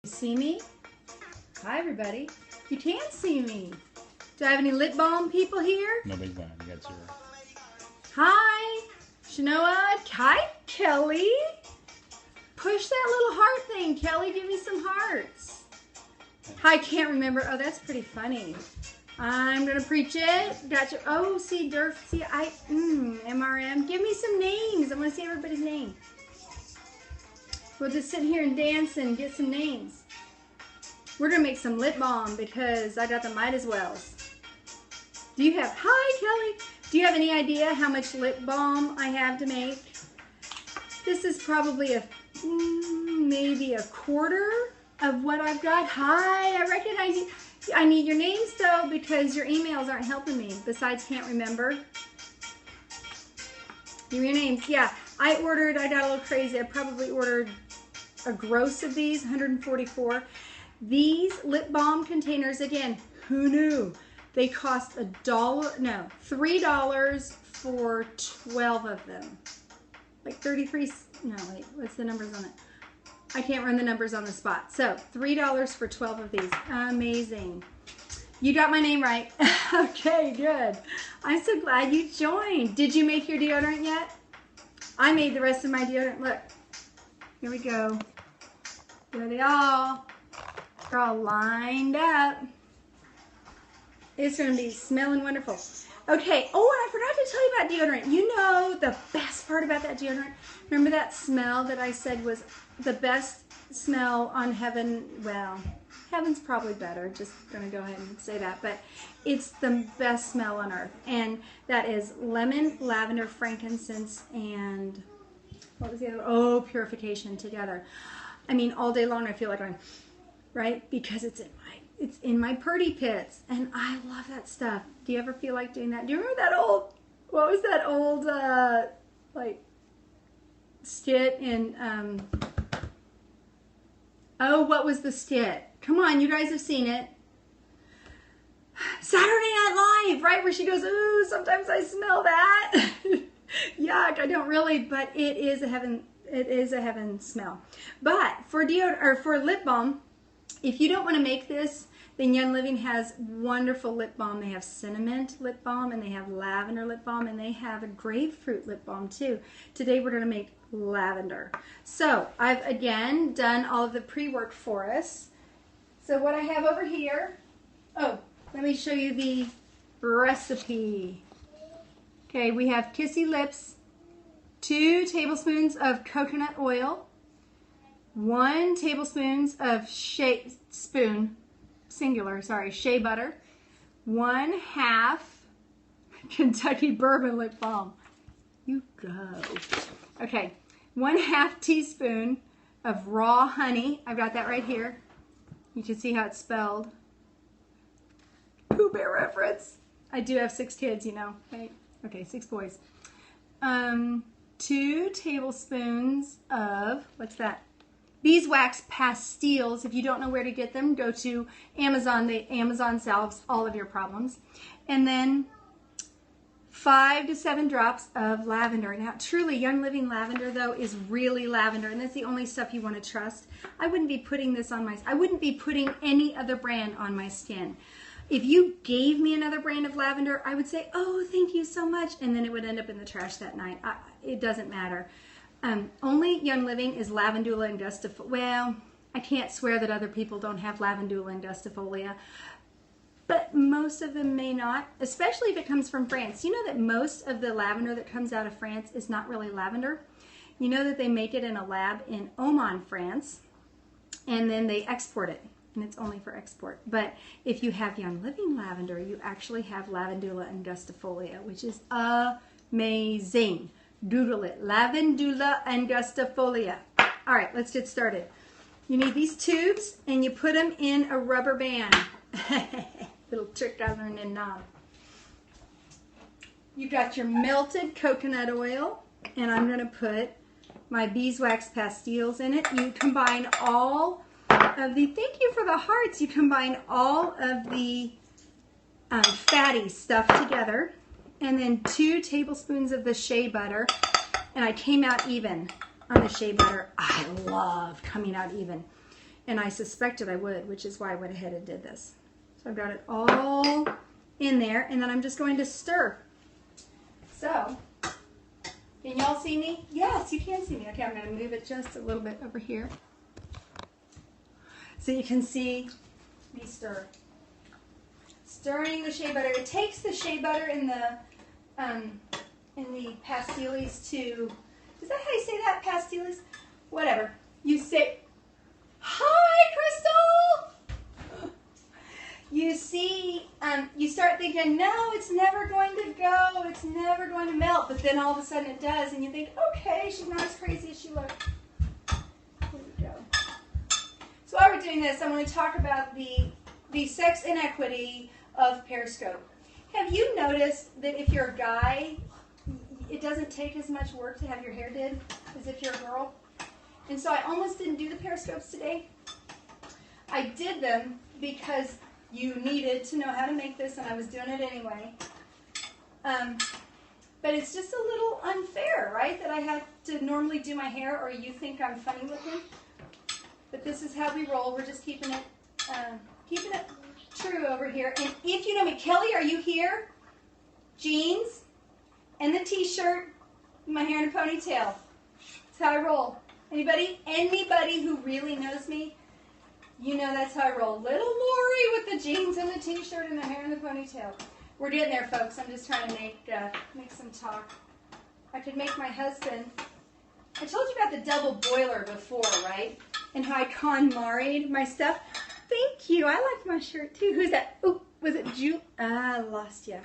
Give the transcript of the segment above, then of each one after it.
See me? Hi everybody. You can see me. Do I have any lip balm people here? Nobody's done. You got 0. Hi, Shanoa. Hi, Kelly. Push that little heart thing, Kelly. Give me some hearts. I can't remember. Oh, that's pretty funny. I'm gonna preach it. Gotcha. Oh, see, Dirk. See, MRM. Give me some names. I want to see everybody's name. We'll just sit here and dance and get some names. We're gonna make some lip balm because I got the might as wells. Do you have? Hi, Kelly. Do you have any idea how much lip balm I have to make? This is probably maybe a quarter of what I've got. Hi, I recognize you. I need your names though because your emails aren't helping me. Besides, can't remember. Give me your names. Yeah, I got a little crazy. I probably ordered a gross of these, 144. These lip balm containers, again, who knew? They cost $3 for 12 of them. Like 33, no wait, what's the numbers on it? I can't run the numbers on the spot. So $3 for 12 of these. Amazing. You got my name right. Okay, good. I'm so glad you joined. Did you make your deodorant yet? I made the rest of my deodorant. Look, here we go. There they all. They're all lined up. It's going to be smelling wonderful. Okay. Oh, and I forgot to tell you about deodorant. You know the best part about that deodorant? Remember that smell that I said was the best smell on heaven? Well, heaven's probably better. Just going to go ahead and say that. But it's the best smell on earth. And that is lemon, lavender, frankincense, and what was the other? Oh, purification together. I mean, all day long I feel like I'm, right? Because it's in my purdy pits. And I love that stuff. Do you ever feel like doing that? Do you remember that old, what was that old, like, skit in, oh, what was the skit? Come on, you guys have seen it. Saturday Night Live, right? Where she goes, ooh, sometimes I smell that. Yuck, I don't really, but it is a heaven smell. But for deodorant or for lip balm, if you don't want to make this, then Young Living has wonderful lip balm. They have cinnamon lip balm, and they have lavender lip balm, and they have a grapefruit lip balm too. Today we're going to make lavender. So I've again done all of the pre-work for us. So what I have over here, oh, let me show you the recipe. Okay, we have Kissy Lips, 2 tablespoons of coconut oil, 1 tablespoon of shea butter, 1/2 Kentucky bourbon lip balm. You go. Okay, 1/2 teaspoon of raw honey. I've got that right here. You can see how it's spelled. Pooh Bear reference. I do have 6 kids, you know, right? Okay, 6 boys. 2 tablespoons of, what's that? Beeswax pastilles. If you don't know where to get them, go to Amazon. Amazon solves all of your problems. And then 5 to 7 drops of lavender. Now, truly, Young Living lavender, though, is really lavender, and that's the only stuff you want to trust. I wouldn't be putting this on I wouldn't be putting any other brand on my skin. If you gave me another brand of lavender, I would say, oh, thank you so much, and then it would end up in the trash that night. It doesn't matter. Only Young Living is lavandula angustifolia. Well, I can't swear that other people don't have lavandula angustifolia, but most of them may not, especially if it comes from France. You know that most of the lavender that comes out of France is not really lavender. You know that they make it in a lab in Oman, France, and then they export it. And it's only for export. But if you have Young Living lavender, you actually have lavandula angustifolia, which is amazing. Doodle it. Lavandula angustifolia. All right, let's get started. You need these tubes, and you put them in a rubber band. Little trick I learned in Knob. You've got your melted coconut oil, and I'm going to put my beeswax pastilles in it. You combine all of the, thank you for the hearts, you combine all of the fatty stuff together, and then 2 tablespoons of the shea butter, and I came out even on the shea butter. I love coming out even. And I suspected I would, which is why I went ahead and did this. So I've got it all in there, and then I'm just going to stir. So, can y'all see me? Yes, you can see me. Okay, I'm going to move it just a little bit over here so you can see me stir. Stirring the shea butter. It takes the shea butter in the pastilles to, is that how you say that, pastilles? Whatever. You say, hi, Crystal! You see, you start thinking, no, it's never going to go, it's never going to melt, but then all of a sudden it does, and you think, okay, she's not as crazy as she looks. Here we go. So while we're doing this, I'm going to talk about the sex inequity of Periscope. Have you noticed that if you're a guy, it doesn't take as much work to have your hair did as if you're a girl? And so I almost didn't do the Periscopes today. I did them because you needed to know how to make this, and I was doing it anyway. But it's just a little unfair, right, that I have to normally do my hair, or you think I'm funny looking. But this is how we roll. We're just keeping it true over here. And if you know me, Kelly, are you here? Jeans and the t-shirt, my hair in a ponytail. That's how I roll. Anybody who really knows me, you know that's how I roll. Little Lori with the jeans and the t-shirt and the hair in the ponytail. We're getting there, folks. I'm just trying to make some talk. I could make my husband. I told you about the double boiler before, right? And how I KonMari'd my stuff. Thank you. I like my shirt too. Who's that? Oh, was it Ju? I lost you.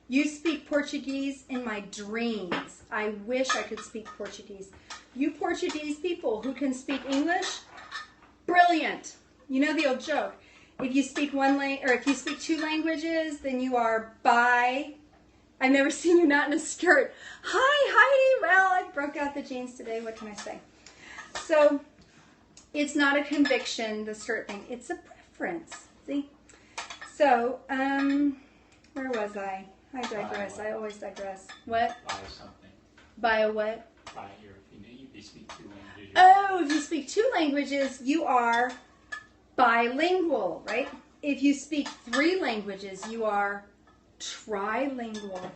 You speak Portuguese in my dreams. I wish I could speak Portuguese. You Portuguese people who can speak English, brilliant. You know the old joke. If you speak if you speak 2 languages, then you are bi. I've never seen you not in a skirt. Hi, Heidi. Well, I broke out the jeans today. What can I say? So, it's not a conviction, the skirt thing. It's a preference. See? So, where was I? I digress. I always digress. What? Buy something. Buy a what? Buy if you speak 2 languages. Oh, if you speak 2 languages, you are bilingual, right? If you speak 3 languages, you are trilingual.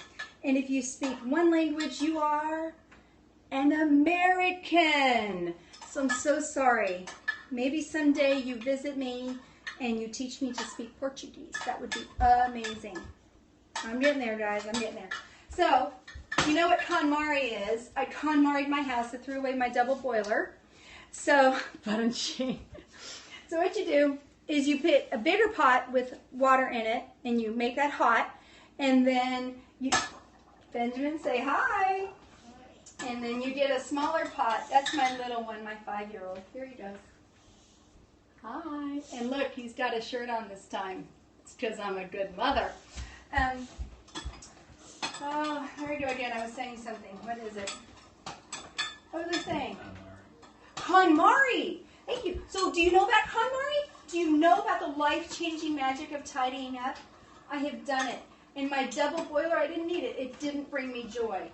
And if you speak 1 language, you are an American. So I'm so sorry. Maybe someday you visit me and you teach me to speak Portuguese. That would be amazing. I'm getting there, guys. I'm getting there. So, you know what KonMari is? I KonMari'd my house. I threw away my double boiler. So, so what you do is you put a bigger pot with water in it, and you make that hot, and then you, Benjamin, say hi. And then you get a smaller pot. That's my little one, my 5-year-old. Here he goes. Hi. And look, he's got a shirt on this time. It's because I'm a good mother. Oh, here we go again. I was saying something. What is it? What was I saying? KonMari. Thank you. So do you know about KonMari? Do you know about the life-changing magic of tidying up? I have done it. In my double boiler, I didn't need it. It didn't bring me joy.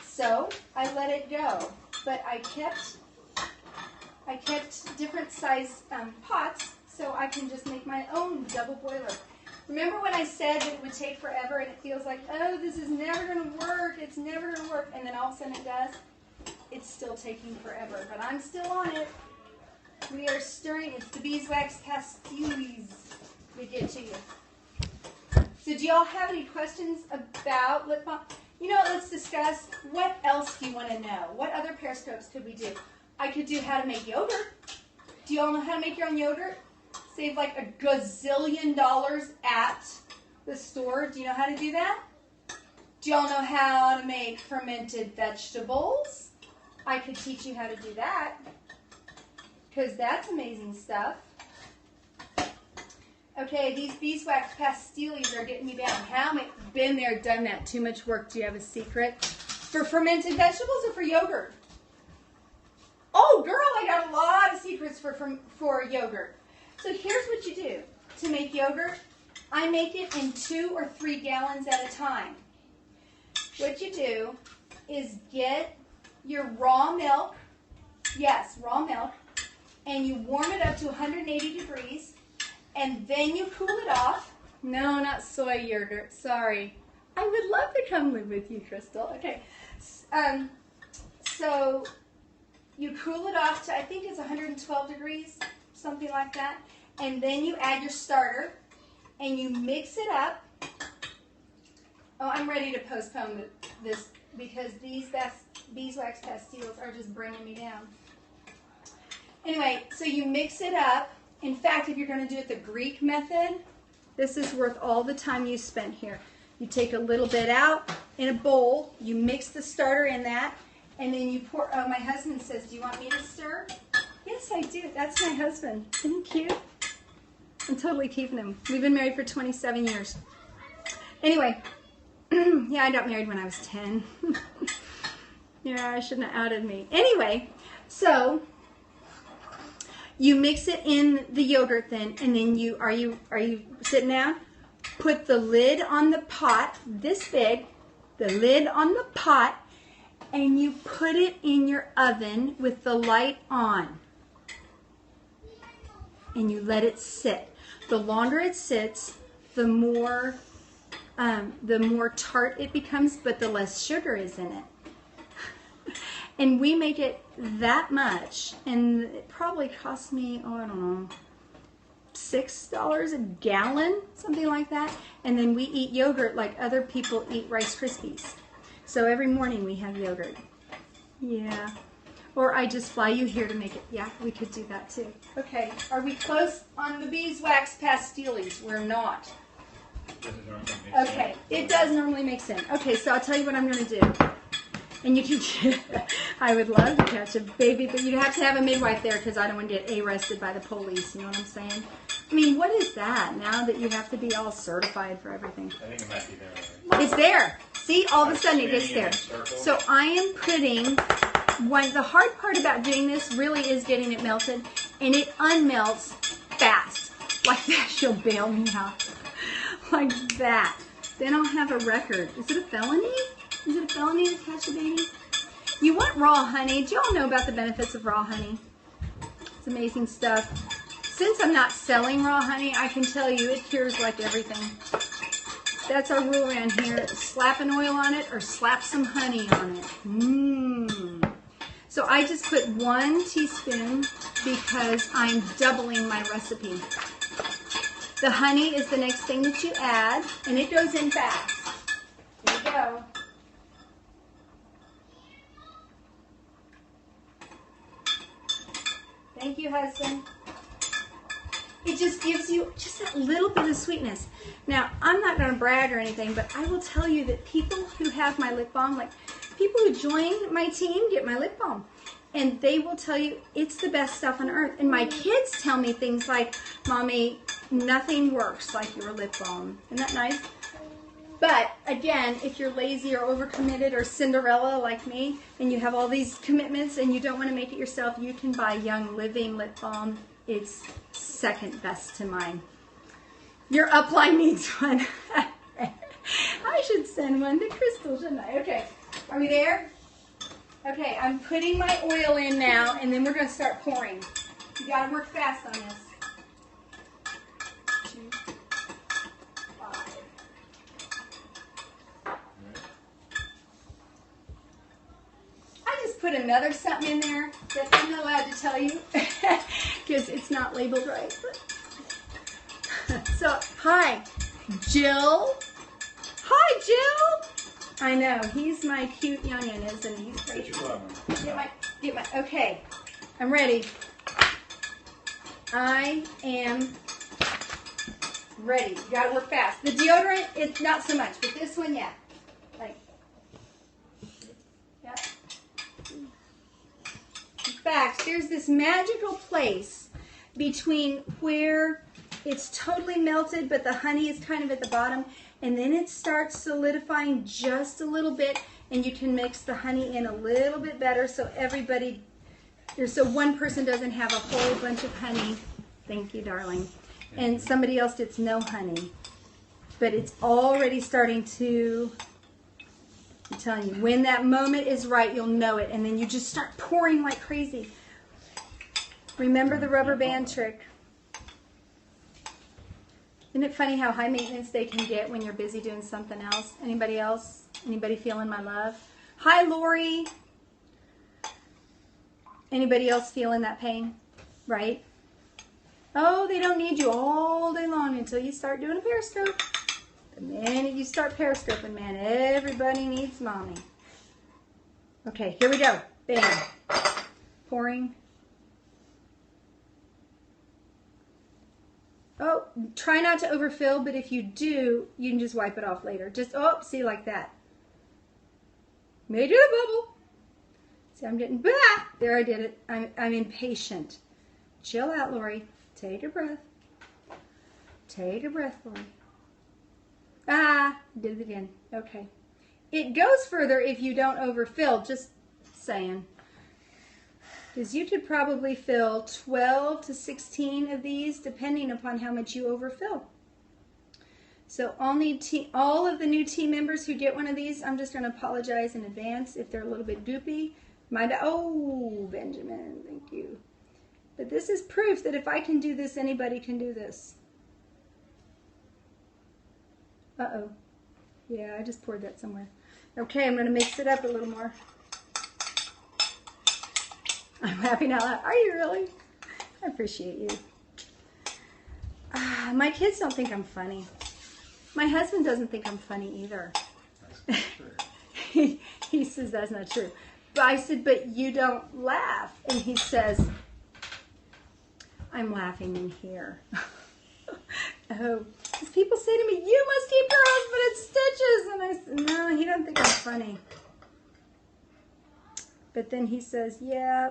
So I let it go. But I kept different size pots so I can just make my own double boiler. Remember when I said that it would take forever and it feels like, oh, this is never going to work, it's never going to work, and then all of a sudden it does? It's still taking forever, but I'm still on it. We are stirring. It's the beeswax pastilles we get to you. So do y'all have any questions about lip balm? You know, let's discuss what else do you want to know? What other periscopes could we do? I could do how to make yogurt. Do y'all know how to make your own yogurt? Save like $1 gazillion at the store. Do you know how to do that? Do y'all know how to make fermented vegetables? I could teach you how to do that, because that's amazing stuff. Okay, these beeswax pastilles are getting me down. How many? Been there, done that. Too much work. Do you have a secret? For fermented vegetables or for yogurt? Oh, girl, I got a lot of secrets for yogurt. So here's what you do to make yogurt. I make it in 2 or 3 gallons at a time. What you do is get your raw milk. Yes, raw milk. and you warm it up to 180 degrees, and then you cool it off. No, not soy yogurt, sorry. I would love to come live with you, Crystal. Okay, so you cool it off to, I think it's 112 degrees, something like that, and then you add your starter, and you mix it up. Oh, I'm ready to postpone this because these beeswax pastilles are just bringing me down. Anyway, so you mix it up. In fact, if you're going to do it the Greek method, this is worth all the time you spent here. You take a little bit out in a bowl, you mix the starter in that, and then you pour. Oh, my husband says, do you want me to stir? Yes, I do. That's my husband. Isn't he cute? I'm totally keeping him. We've been married for 27 years. Anyway, yeah, I got married when I was 10. Yeah, I shouldn't have outed me. Anyway, so you mix it in the yogurt then, and then are you sitting down? Put the lid on the pot, this big, the lid on the pot, and you put it in your oven with the light on. And you let it sit. The longer it sits, the more tart it becomes, but the less sugar is in it. And we make it that much, and it probably cost me, oh, I don't know, $6 a gallon, something like that. And then we eat yogurt like other people eat Rice Krispies. So every morning we have yogurt. Yeah. Or I just fly you here to make it. Yeah, we could do that too. Okay, are we close on the beeswax pastilles? We're not. Okay, it does normally mix in. Okay, so I'll tell you what I'm going to do. And you can get, I would love to catch a baby, but you'd have to have a midwife there because I don't want to get arrested by the police. You know what I'm saying? I mean, what is that now that you have to be all certified for everything? I think it might be there. It's there. See, all of a sudden it gets there. So I am putting, the hard part about doing this really is getting it melted, and it unmelts fast. Like that, she'll bail me out. Like that. Then I'll have a record. Is it a felony? Is it a felony to catch a baby? You want raw honey. Do you all know about the benefits of raw honey? It's amazing stuff. Since I'm not selling raw honey, I can tell you it cures like everything. That's our rule around here. Slap an oil on it or slap some honey on it. Mmm. So I just put 1 teaspoon because I'm doubling my recipe. The honey is the next thing that you add, and it goes in fast. Here we go. Thank you, husband. It just gives you just that little bit of sweetness. Now, I'm not going to brag or anything, but I will tell you that people who have my lip balm, like people who join my team get my lip balm, and they will tell you it's the best stuff on earth. And my kids tell me things like, Mommy, nothing works like your lip balm. Isn't that nice? But again, if you're lazy or overcommitted or Cinderella like me, and you have all these commitments and you don't want to make it yourself, you can buy Young Living lip balm. It's second best to mine. Your upline needs one. I should send one to Crystal, shouldn't I? Okay, are we there? Okay, I'm putting my oil in now, and then we're going to start pouring. You got to work fast on this. 2, 5. I just put another something in there that I'm not allowed to tell you because it's not labeled right. So, hi, Jill. Hi, Jill. I know, he's my cute youngin', isn't he? He's crazy. Get my, okay, I'm ready. I am ready. You gotta work fast. The deodorant, it's not so much, but this one, yeah. Like, yeah. In fact, there's this magical place between where it's totally melted, but the honey is kind of at the bottom, and then it starts solidifying just a little bit, and you can mix the honey in a little bit better so everybody, so one person doesn't have a whole bunch of honey. Thank you, darling. And somebody else gets no honey. But it's already starting to, I'm telling you, when that moment is right, you'll know it, and then you just start pouring like crazy. Remember the rubber band trick. Isn't it funny how high maintenance they can get when you're busy doing something else? Anybody else? Anybody feeling my love? Hi, Lori. Anybody else feeling that pain? Right? Oh, they don't need you all day long until you start doing a periscope. The minute you start periscoping, man, everybody needs mommy. Okay, here we go. Bam. Pouring. Oh, try not to overfill, but if you do, you can just wipe it off later. Just, oh, see, like that. Made it a bubble. See, I'm getting, bah! There, I did it. I'm impatient. Chill out, Lori. Take a breath. Take a breath, Lori. Ah, did it again. Okay. It goes further if you don't overfill, just saying. Because you could probably fill 12 to 16 of these, depending upon how much you overfill. So all of the new team members who get one of these, I'm just going to apologize in advance if they're a little bit goopy. Oh, Benjamin, thank you. But this is proof that if I can do this, anybody can do this. Uh-oh. Yeah, I just poured that somewhere. Okay, I'm going to mix it up a little more. I'm laughing out loud. Are you really? I appreciate you. My kids don't think I'm funny. My husband doesn't think I'm funny either. That's not true. He says that's not true. But I said, but you don't laugh. And he says, I'm laughing in here. Oh, because people say to me, you must keep your husband in stitches. And I said, no, he doesn't think I'm funny. But then he says, yeah,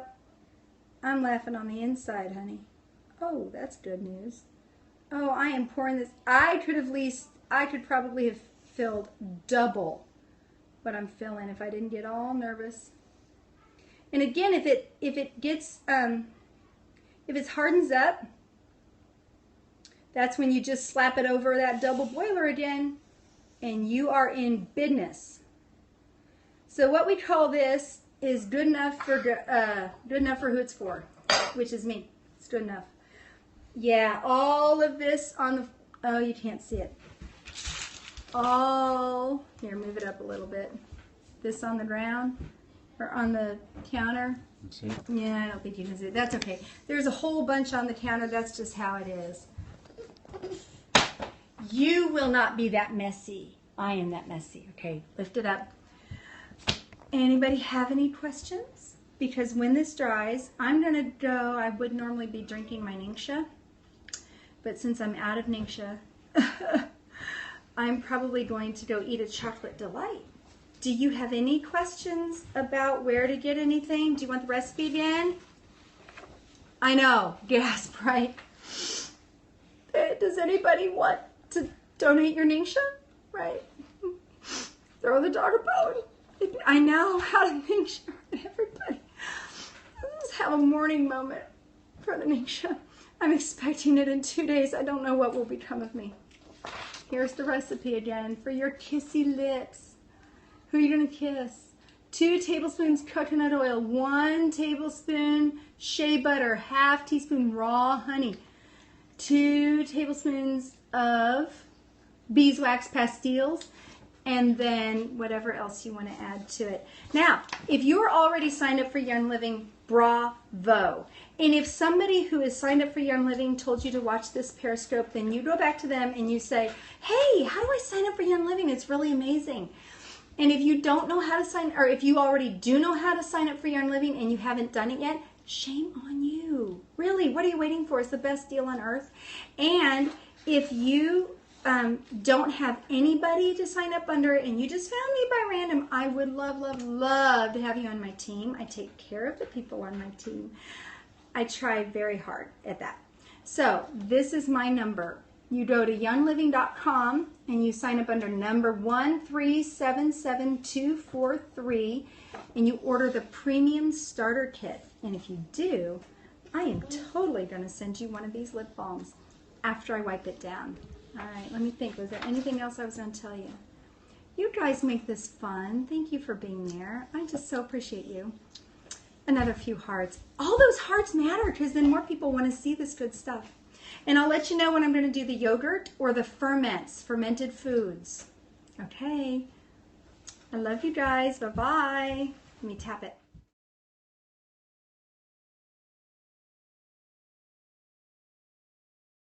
I'm laughing on the inside, honey. Oh, that's good news. Oh, I am pouring this. I could probably have filled double what I'm filling if I didn't get all nervous. And again, if it gets, if it hardens up, that's when you just slap it over that double boiler again, and you are in business. So what we call this is good enough for who it's for, which is me. It's good enough. Yeah, all of this on the, oh, you can't see it. All, here, move it up a little bit. This on the ground, or on the counter. Yeah, I don't think you can see it. That's okay. There's a whole bunch on the counter. That's just how it is. You will not be that messy. I am that messy. Okay, lift it up. Anybody have any questions? Because when this dries, I'm going to go, I would normally be drinking my Ningxia, but since I'm out of Ningxia, I'm probably going to go eat a chocolate delight. Do you have any questions about where to get anything? Do you want the recipe again? I know, gasp, right? Does anybody want to donate your Ningxia? Right? Throw the dog a bone. I know how to Ningxia. Everybody. Let's have a morning moment for the Ningxia. I'm expecting it in 2 days. I don't know what will become of me. Here's the recipe again for your kissy lips. Who are you going to kiss? 2 tablespoons coconut oil, 1 tablespoon shea butter, ½ teaspoon raw honey, 2 tablespoons of beeswax pastilles, and then whatever else you want to add to it. Now, if you're already signed up for Young Living, bravo. And if somebody who is signed up for Young Living told you to watch this Periscope, then you go back to them and you say, hey, how do I sign up for Young Living? It's really amazing. And if you don't know how to sign, or if you already do know how to sign up for Young Living and you haven't done it yet, shame on you. Really, what are you waiting for? It's the best deal on earth. And if you don't have anybody to sign up under and you just found me by random, I would love, love, love to have you on my team. I take care of the people on my team. I try very hard at that. So this is my number. You go to youngliving.com and you sign up under number 1377243 and you order the premium starter kit. And if you do, I am totally going to send you one of these lip balms after I wipe it down. All right, let me think. Was there anything else I was going to tell you? You guys make this fun. Thank you for being there. I just so appreciate you. Another few hearts. All those hearts matter because then more people want to see this good stuff. And I'll let you know when I'm going to do the yogurt or the ferments, fermented foods. Okay. I love you guys. Bye-bye. Let me tap it.